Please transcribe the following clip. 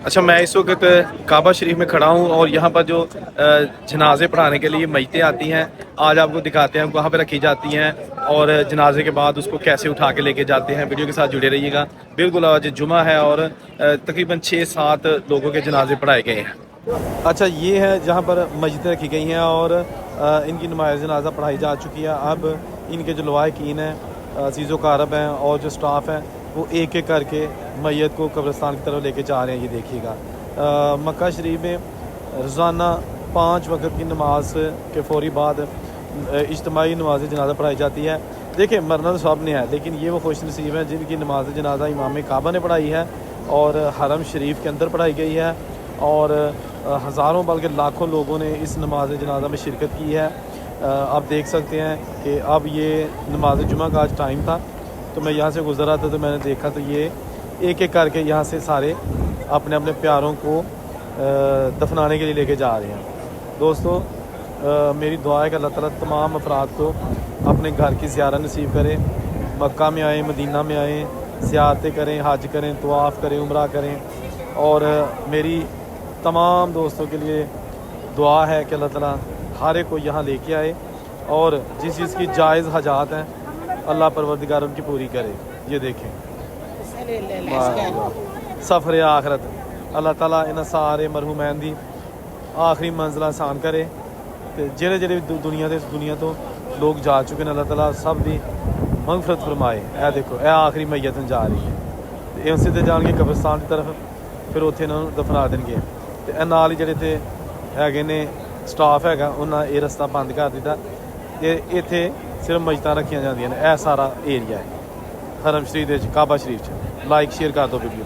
अच्छा, मैं इस वक्त काबा शरीफ में खड़ा हूँ और यहाँ पर जो जनाजे पढ़ाने के लिए मैयतें आती हैं, आज आपको दिखाते हैं कहाँ पे रखी जाती हैं और जनाजे के बाद उसको कैसे उठा के लेके जाते हैं। वीडियो के साथ जुड़े रहिएगा। बिल्कुल आज जुमा है और तकरीबन 6-7 लोगों के जनाजे पढ़ाए गए हैं। अच्छा, ये है जहाँ पर मस्जिदें रखी गई हैं और इनकी नमाज जनाजा पढ़ाई जा चुकी है। अब इनके जो लवाहिकीन हैं, अजीज़ कारब हैं और जो स्टाफ हैं, वो एक एक करके मैयत को कब्रिस्तान की तरफ लेके जा रहे हैं। ये देखिएगा मक्का शरीफ में रोज़ाना 5 वक्त की नमाज के फौरी बाद इज्तिमाई नमाज जनाजा पढ़ाई जाती है। देखिए, मरना तो सब ने है, लेकिन ये वो खुश नसीब हैं जिनकी नमाज जनाजा इमाम काबा ने पढ़ाई है और हरम शरीफ के अंदर पढ़ाई गई है और हज़ारों बल्कि लाखों लोगों ने इस नमाज जनाजा में शिरकत की है। आप देख सकते हैं कि अब ये नमाज जुमा का आज टाइम था, तो मैं यहाँ से गुज़र रहा था तो मैंने देखा तो ये एक एक करके यहाँ से सारे अपने अपने प्यारों को दफनाने के लिए लेके जा रहे हैं। दोस्तों, मेरी दुआ है कि अल्लाह ताला तमाम अफराद को अपने घर की ज़ियारत नसीब करे, मक्का में आएँ, मदीना में आएँ, ज़ियारतें करें, हज करें, तवाफ़ करें, उम्रा करें। और मेरी तमाम दोस्तों के लिए दुआ है कि अल्लाह ताला हर एक को यहाँ लेके आए और जिस चीज़ की जायज़ हजात हैं अल्लाह परवरदिगार उनकी पूरी करे। ये देखें सफ़र आखरत, अल्लाह ताला इन सारे मरहूमैन दी आखिरी मंजिल आसान करे ते जेह्ड़े जेह्ड़े दुनिया तो लोग जा चुके हैं, अल्लाह ताला सब दी मगफरत फरमाए। ए देखो, ए आखिरी मैयत जा रही है ते इस सीधे जाएंगे कब्रिस्तान की तरफ, फिर उत्थे इन्हां नूं दफना देंगे। ते नाल ही जेह्ड़े ते हैगे ने स्टाफ हैगा उन्हां ये रस्ता बंद कर दिता ते इत्थे सिर्फ मस्जिदां रखियां जांदियां ने। यह सारा एरिया है हरम शरीफ काबा शरीफ च। लाइक शेयर कर दो वीडियो।